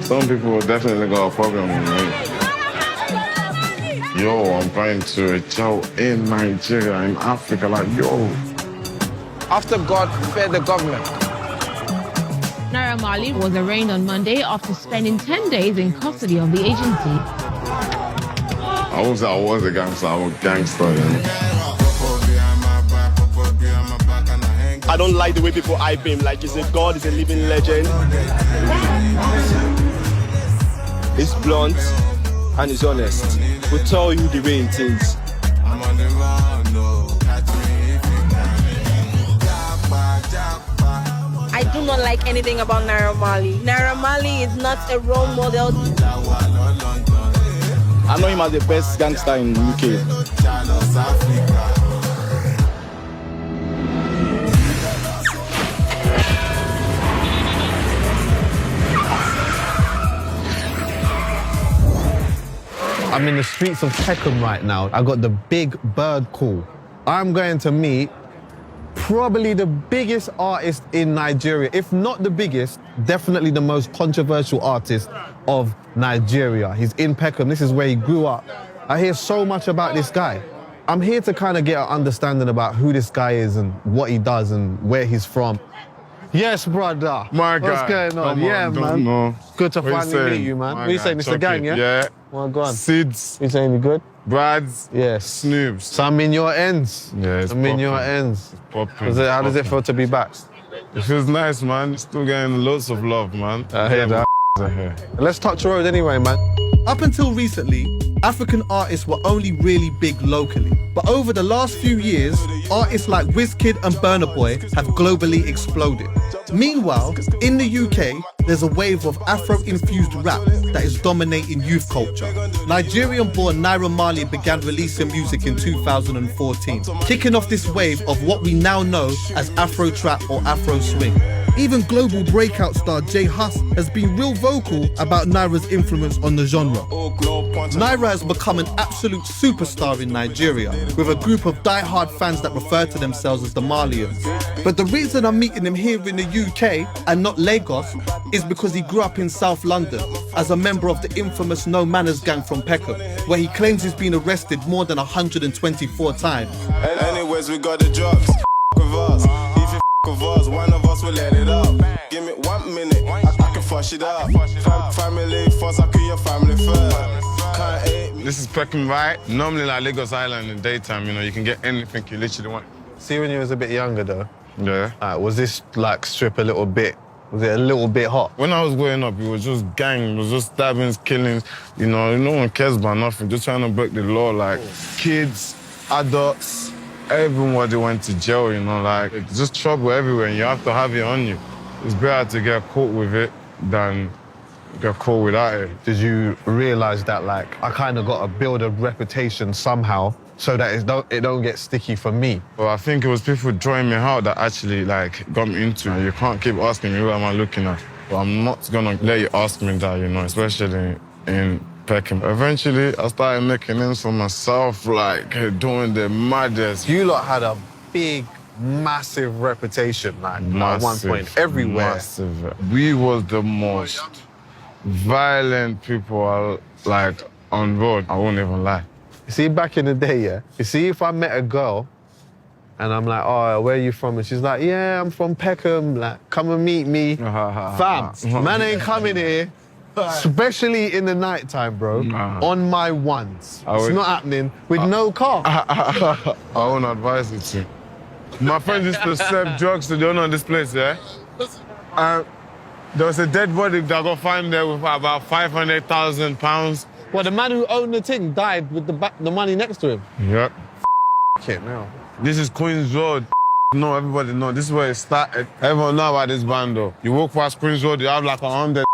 Some people definitely got a problem with me. Yo, I'm going to a jail in Nigeria, in Africa, like, yo. After God fed the government. Naira Marley was arraigned on Monday after spending 10 days in custody of the agency. I was a gangster, I'm a gangster, I don't like the way people hype him, like he's a god, he's a living legend. He's blunt and he's honest. We'll tell you the way it is. I do not like anything about Naira Marley. Naira Marley is not a role model. I know him as the best gangster in UK. I'm in the streets of Peckham right now. I got the big bird call. I'm going to meet probably the biggest artist in Nigeria. If not the biggest, definitely the most controversial artist of Nigeria. He's in Peckham. This is where he grew up. I hear so much about this guy. I'm here to kind of get an understanding about who this guy is and what he does and where he's from. Yes, brother. My guy. What's going on? Yeah, man. Know. Good to What you finally saying? meet you, man. My What you guy, saying? It's the gang, yeah? Yeah. Well, go on. Sids, You saying you good? Brads, Yes. Snoobs. So I'm in your ends. Yeah, it's I'm in your popping. ends. Popping, How does it feel to be back? It feels nice, man. Still getting loads of love, man. I hear that. Are here. Let's touch road anyway, man. Up until recently, African artists were only really big locally. But over the last few years, artists like Wizkid and Burna Boy have globally exploded. Meanwhile, in the UK, there's a wave of Afro-infused rap that is dominating youth culture. Nigerian-born Naira Marley began releasing music in 2014, kicking off this wave of what we now know as Afro trap or Afro swing. Even global breakout star J Hus has been real vocal about Naira's influence on the genre. Naira has become an absolute superstar in Nigeria, with a group of die-hard fans that refer to themselves as the Marleyans. But the reason I'm meeting him here in the UK and not Lagos is because he grew up in South London as a member of the infamous No Manners gang from Peckham, where he claims he's been arrested more than 124 times. Anyways, we got the drugs. With us. If you with us, one of us will let it up. Give me 1 minute, I can fuss it up. Family first, I kill your family first. Can't hate me. This is Peckham, right? Normally, like Lagos Island in daytime, you know, you can get anything you literally want. See, when you was a bit younger, though, Yeah. was this, like, strip a little bit? Was it a little bit hot? When I was growing up, it was just gang, it was just stabbings, killings. You know, no one cares about nothing. Just trying to break the law, like kids, adults, everybody went to jail, you know, like it's just trouble everywhere and you have to have it on you. It's better to get caught with it than get caught without it. Did you realise that, like, I kind of got to build a reputation somehow so that it don't get sticky for me? But I think it was people drawing me out that actually, like, got me into it. You can't keep asking me, who am I looking at? But I'm not gonna let you ask me that, you know, especially in Peckham. Eventually, I started making names for myself, like, doing the maddest. You lot had a big, massive reputation, like, at one point, everywhere. Massive. We was the most violent people, like, on road. I won't even lie. You see, back in the day, yeah? You see, if I met a girl and I'm like, oh, where are you from? And she's like, yeah, I'm from Peckham. Like, come and meet me. Fam, man ain't coming here, especially in the nighttime, bro, on my ones. It's not happening with no car. I won't advise you to. My friend used to sell drugs to the owner of this place, yeah? There was a dead body that got found there with about £500,000. Well, the man who owned the thing died with the money next to him. Yep. It now. This is Queen's Road. No, everybody know. This is where it started. Everyone know about this band, though. You walk past Queen's Road, you have like 100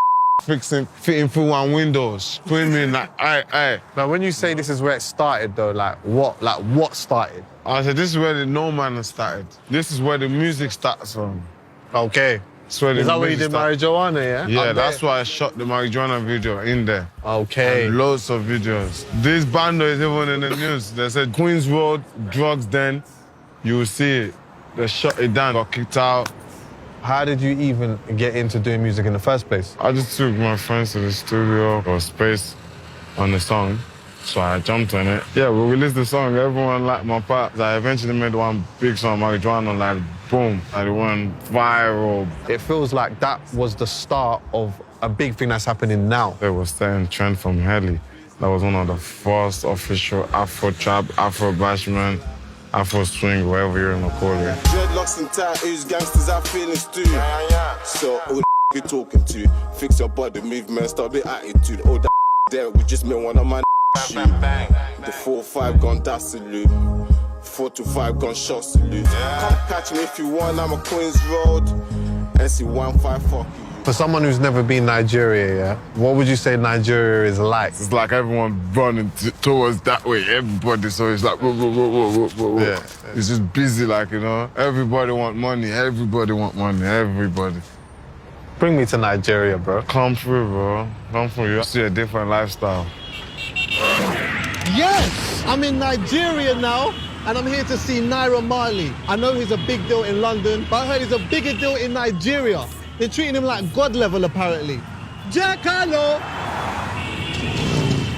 fitting through one window, screaming like, aye. Now, when you say this is where it started, though, like what started? I said, this is where the No Man started. This is where the music starts from. Okay. Is that where you did marijuana, yeah? Yeah, that's why I shot the marijuana video in there. Okay. And loads of videos. This bando is even in the news. They said Queen's Road, drugs then, you will see it. They shut it down, got kicked out. How did you even get into doing music in the first place? I just took my friends to the studio for space on the song, so I jumped on it. Yeah, we released the song, everyone liked my part. I eventually made one big song, Marijuana, like boom, and it went viral. It feels like that was the start of a big thing that's happening now. It was setting trend from Helly. That was one of the first official Afro trap, Afro bashment, Afro swing, whatever you want to call it. Dreadlocks and tattoos, gangsters have feelings too. So who the you talking to? Fix your body movement, stop the attitude. Oh, that there, we just made one of my shoot. The 4-5 gun, that's salute. 4 to 5 gun shot salute. Come catch me if you want, I'm a Queens Road. NC15, fuck you. For someone who's never been Nigeria, yeah, what would you say Nigeria is like? It's like everyone running towards that way, everybody, so it's like, whoa, whoa, whoa, whoa, whoa, whoa. Yeah. It's just busy, like, you know, everybody want money, everybody, everybody. Bring me to Nigeria, bro. Come through, bro, come through, you see a different lifestyle. Yes, I'm in Nigeria now, and I'm here to see Naira Marley. I know he's a big deal in London, but I heard he's a bigger deal in Nigeria. They're treating him like God level, apparently. Jack Harlow!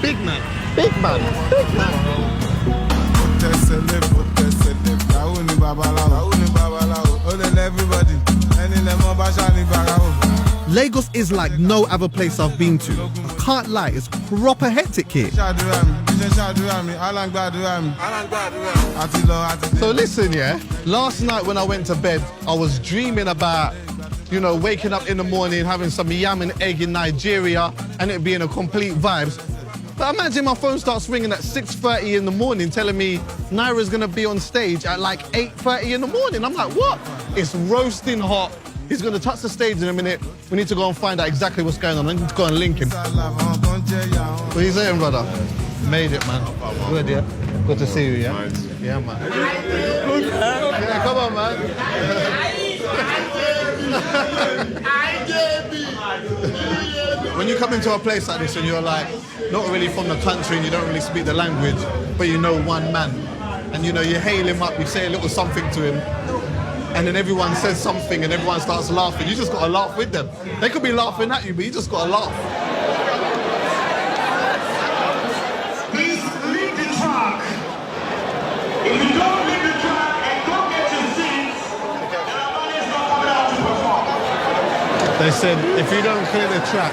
Big man, big man, big man. Lagos is like no other place I've been to. I can't lie, it's proper hectic here. So listen, yeah, last night when I went to bed, I was dreaming about, you know, waking up in the morning, having some yam and egg in Nigeria, and it being a complete vibes. But imagine my phone starts ringing at 6:30 in the morning telling me Naira's gonna be on stage at like 8:30 in the morning. I'm like, what? It's roasting hot. He's gonna touch the stage in a minute. We need to go and find out exactly what's going on. I need to go and link him. What are you saying, brother? Made it, man. Good, yeah? Good to see you, yeah? Yeah, man. Yeah, come on, man. When you come into a place like this and you're like, not really from the country and you don't really speak the language, but you know one man, and you know, you hail him up, you say a little something to him, and then everyone says something and everyone starts laughing, you just gotta laugh with them. They could be laughing at you, but you just gotta laugh. Please leave the track. If you don't leave the track and don't get your seats, then our money is not coming out to perform. They said, if you don't clear the track,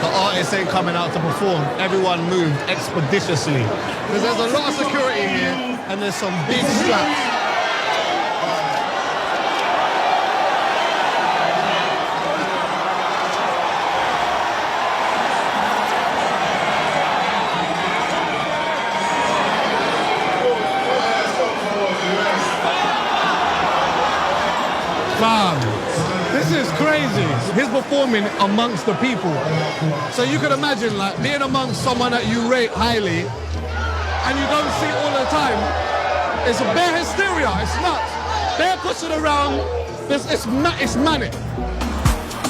the artist ain't coming out to perform. Everyone moved expeditiously. Because there's a lot of security here, and there's some big straps. This is crazy. He's performing amongst the people. So you can imagine, like, being amongst someone that you rate highly and you don't see all the time. It's a bare hysteria. It's nuts. They're pushing around. It's manic.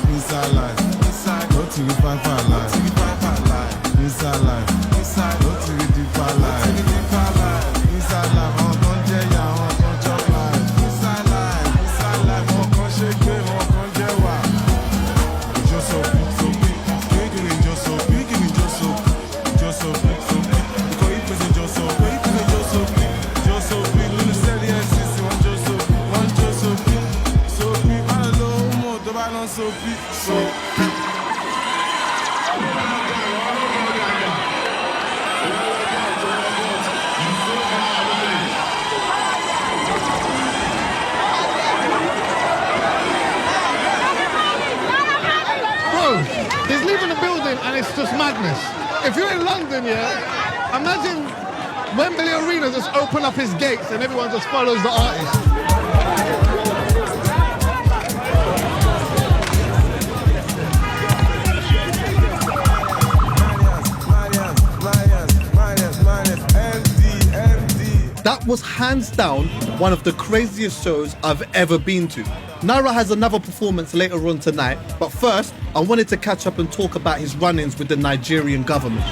Inside life, inside, go to the life, inside life, inside, go to the deeper life, inside life, on Conjaya, on Conjok life, inside life, on Conjake, on Conjewa. Just so big, kicking just so big, just so big, because it was just so big, little steady and sissy, one just so big, I don't know more, the balance so big, so big. He's leaving the building and it's just madness. If you're in London, yeah, imagine Wembley Arena just open up his gates and everyone just follows the artist. That was hands down one of the craziest shows I've ever been to. Naira has another performance later on tonight, but first, I wanted to catch up and talk about his run-ins with the Nigerian government.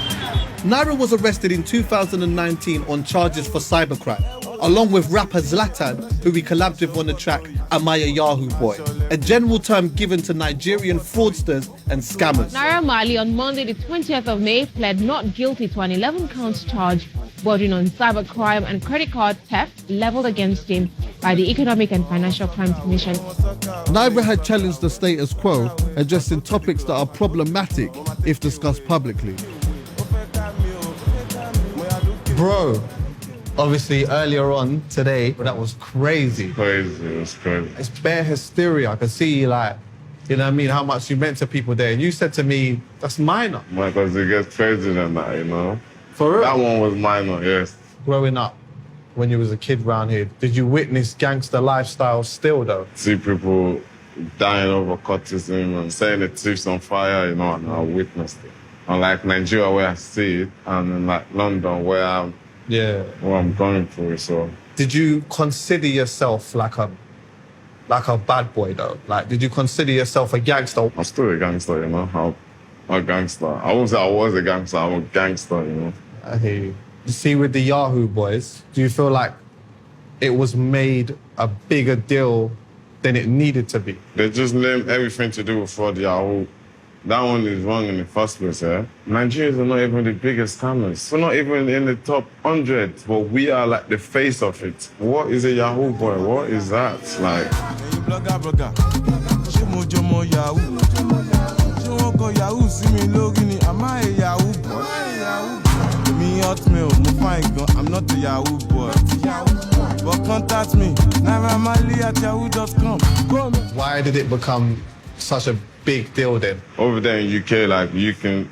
Naira was arrested in 2019 on charges for cybercrime, along with rapper Zlatan, who he collabed with on the track Am I a Yahoo Boy. a general term given to Nigerian fraudsters and scammers. Naira Marley on Monday, the 20th of May, pled not guilty to an 11-count charge bordering on cybercrime and credit card theft leveled against him by the Economic and Financial Crimes Commission. Naira had challenged the status quo, addressing topics that are problematic if discussed publicly. Bro, obviously earlier on today, that was crazy. Crazy, it was crazy. It's bare hysteria. I could see, like, you know what I mean, how much you meant to people there. And you said to me, that's minor. Because it gets crazier than that, you know? For real? That one was minor, yes. Growing up, when you was a kid round here, did you witness gangster lifestyle still, though? See people dying over cultism and setting the truth on fire, you know, and I witnessed it. Unlike Nigeria, where I see it, and in like London, where I'm going through, so. Did you consider yourself like a bad boy, though? Like, did you consider yourself a gangster? I'm still a gangster, you know? I'm a gangster. I won't say I was a gangster, I'm a gangster, you know? I hear you. You see, with the Yahoo boys, do you feel like it was made a bigger deal than it needed to be? They just named everything to do with fraud, Yahoo. That one is wrong in the first place, yeah? Nigerians are not even the biggest scammers. We're not even in the top 100, but we are like the face of it. What is a Yahoo boy? What is that? Like... I'm not a Yahoo boy. But contact me, nairamali@yahoo.com. Why did it become such a big deal then? Over there in UK, like, we can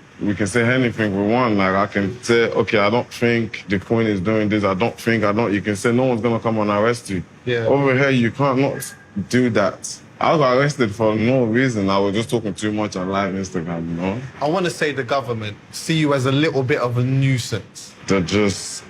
say anything we want. Like, I can say, okay, I don't think the Queen is doing this. You can say no one's going to come and arrest you. Yeah. Over here, you can't not do that. I got arrested for no reason. I was just talking too much on live Instagram, you know? I want to say the government see you as a little bit of a nuisance. They're just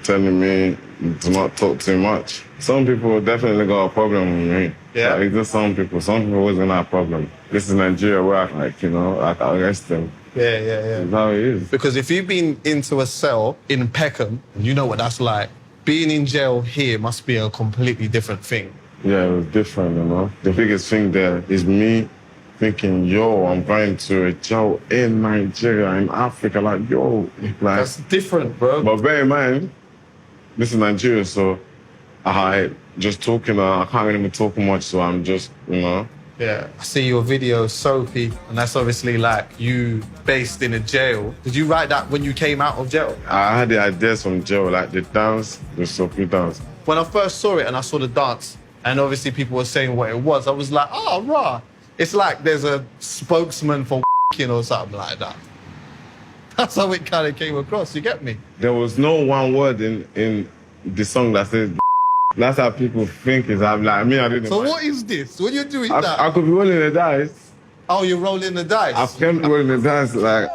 telling me to not talk too much. Some people definitely got a problem with me. Yeah. Like, just some people always gonna have a problem. This is Nigeria where I can arrest them. Yeah. That's how it is. Because if you've been into a cell in Peckham, you know what that's like. Being in jail here must be a completely different thing. Yeah, it was different, you know. The biggest thing there is me thinking, yo, I'm going to a jail in Nigeria, in Africa, like, yo. Like, that's different, bro. But bear in mind, this is Nigeria, so I just talking, I can't even talk much, so I'm just, you know. Yeah. I see your video, Sophie, and that's obviously like you based in a jail. Did you write that when you came out of jail? I had the ideas from jail, like the dance, the Sophie dance. When I first saw it and I saw the dance, and obviously people were saying what it was, I was like, oh, rah. It's like there's a spokesman for or something like that. That's how it kind of came across, you get me? There was no one word in the song that says That's how people think is. I'm like, I didn't. So what is this? What are you doing that? I could be rolling the dice. Oh, you're rolling the dice? I kept rolling the dice, like...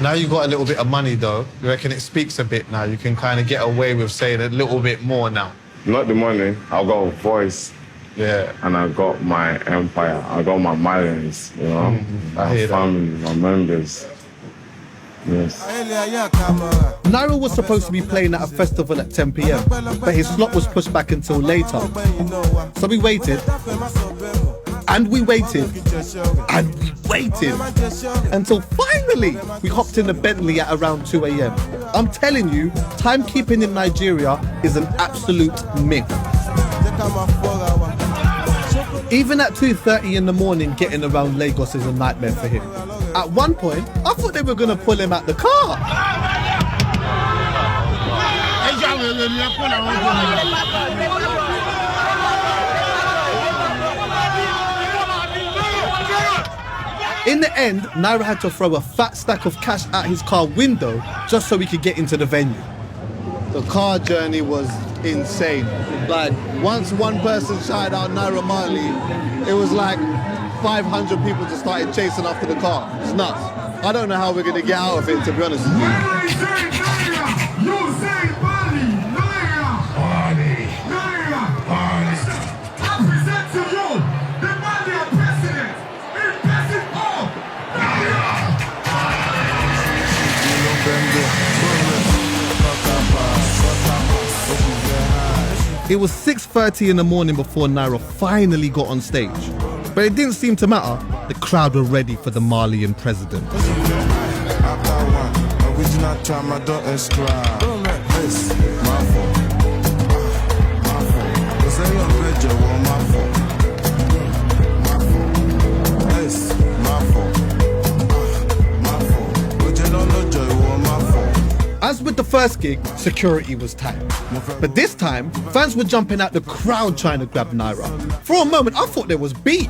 Now you got a little bit of money, though. You reckon it speaks a bit now? You can kind of get away with saying a little bit more now. Not the money. I got a voice. Yeah. And I got my empire. I got my millions, you know? My family, my members. Yes. Naira was supposed to be playing at a festival at 10 p.m, but his slot was pushed back until later. So we waited, and we waited, and we waited, until finally we hopped in a Bentley at around 2 a.m. I'm telling you, timekeeping in Nigeria is an absolute myth. Even at 2:30 in the morning, getting around Lagos is a nightmare for him. At one point, I thought they were going to pull him out the car. In the end, Naira had to throw a fat stack of cash out his car window just so he could get into the venue. The car journey was insane. Like, once one person shouted out Naira Marley, it was like 500 people just started chasing after the car. It's nuts. I don't know how we're going to get out of it, to be honest with you. It was 6:30 in the morning before Naira finally got on stage. But it didn't seem to matter. The crowd were ready for the Malian president. Original time, I don't extra. This, my fault. My fault. Cause I am better, my fault. My fault. This, my fault. My fault. But you don't know joy, my fault. As with the first gig, security was tight. But this time, fans were jumping out the crowd trying to grab Naira. For a moment, I thought there was beef.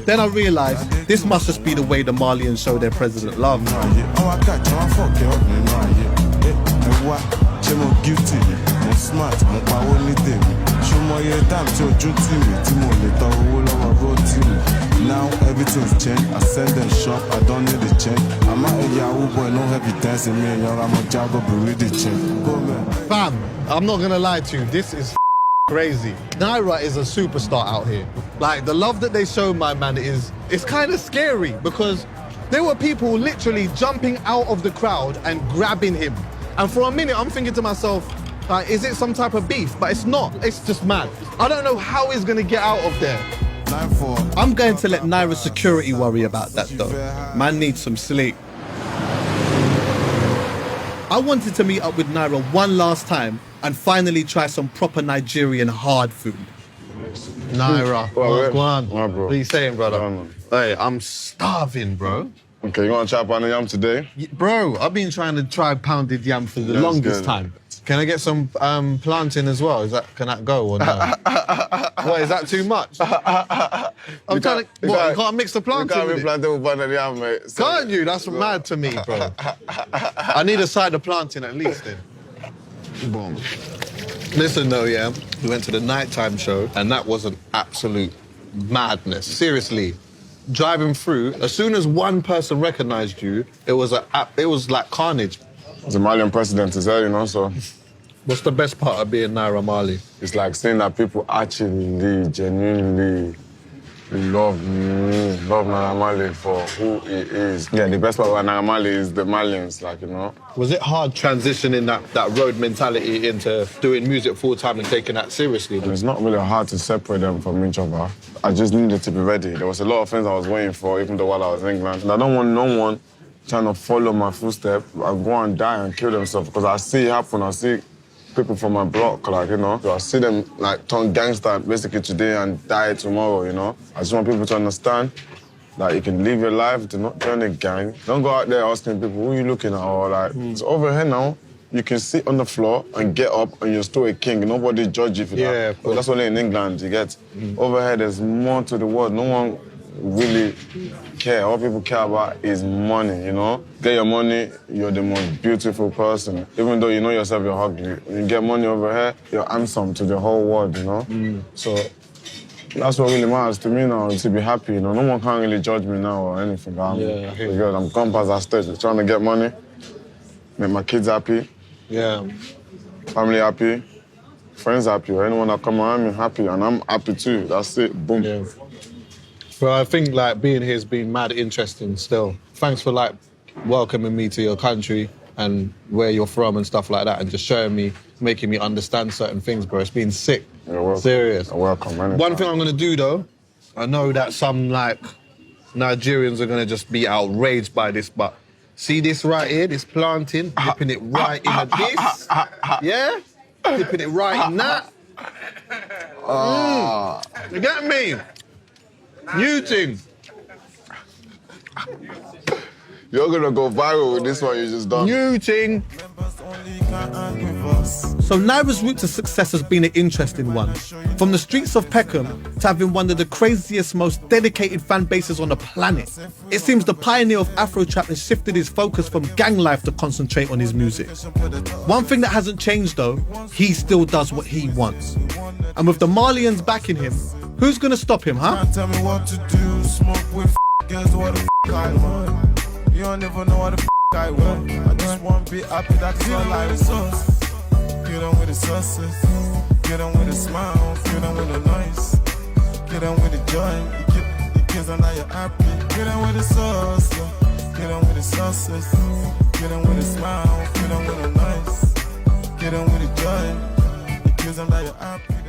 Then I realised this must just be the way the Malians show their president love. Now everything's changed. I send them shop, I don't need the change. I'm not a Yahoo boy, no heavy dancing me, and I'm a Jago, but really change. Go, man. Fam, I'm not gonna lie to you, this is crazy. Naira is a superstar out here. Like, the love that they show my man it's kind of scary, because there were people literally jumping out of the crowd and grabbing him. And for a minute, I'm thinking to myself, like, is it some type of beef? But it's not, it's just mad. I don't know how he's gonna get out of there. I'm going to let Naira's security worry about that though. Man needs some sleep. I wanted to meet up with Naira one last time and finally try some proper Nigerian hard food. Naira, what's going on? Bro. What are you saying, brother? Hey, I'm starving, bro. Okay, you want to try pounded yam today? Bro, I've been trying to try pounded yam for the longest time. Can I get some plantain as well? Can that go or no? What, is that too much? I'm trying to. You can't mix the plantain You can't with be it? plantain with pounded yam, mate. Can't you? That's mad to me, bro. I need a side of plantain at least then. Boom. Listen though, yeah, we went to the nighttime show and that was an absolute madness. Seriously. Driving through, as soon as one person recognized you, it was like carnage. The Malian president is there, you know, so... What's the best part of being Naira Marley? It's like seeing that people actually, genuinely love Naira Marley for who he is. Yeah, the best part about Naira Marley is the Malians, like, you know. Was it hard transitioning that road mentality into doing music full time and taking that seriously? It's not really hard to separate them from each other. I just needed to be ready. There was a lot of things I was waiting for, even though while I was in England. And I don't want no one trying to follow my footsteps. I go and die and kill themselves because I see it happen. I see people from my block, like, you know. So I see them, like, turn gangster basically today and die tomorrow, you know. I just want people to understand that you can live your life, do not join a gang. Don't go out there asking people, who are you looking at? Or, like, it's over here now. You can sit on the floor and get up and you're still a king. Nobody judge you for that. Yeah, but that's only in England, you get. Over here, there's more to the world. No one really care. All people care about is money, you know? Get your money, you're the most beautiful person. Even though you know yourself, you're ugly. When you get money over here, you're handsome to the whole world, you know? So that's what really matters to me now, to be happy, you know? No one can really judge me now or anything. I'm gone past that stage. I'm trying to get money, make my kids happy. Yeah. Family happy, friends happy, or anyone that come around me happy, and I'm happy too. That's it, boom. Yeah. Well, I think like being here has been mad interesting still. Thanks for like welcoming me to your country and where you're from and stuff like that, and just showing me, making me understand certain things, bro. It's been sick. You're welcome. Serious. You're welcome, man. One thing I'm gonna do though, I know that some like Nigerians are gonna just be outraged by this, but see this right here, this planting, dipping it right in this, yeah? Dipping it right in that. You get me? New thing. You're gonna go viral with this one you just done. New thing. So Naira's route to success has been an interesting one. From the streets of Peckham to having one of the craziest, most dedicated fan bases on the planet. It seems the pioneer of Afro trap has shifted his focus from gang life to concentrate on his music. One thing that hasn't changed though, he still does what he wants. And with the Malians backing him, who's gonna stop him, huh? Tell me what to do, smoke with guess what the I want. You don't even know what the I want. I just want to be happy, that's all I want. Get on with the success, get on with the smile, get on with the noise, get on with the joy. You kids are now you're happy. Get on with the sauce, get on with the success, get on with the smile, get on with the noise. Get them that you're happy.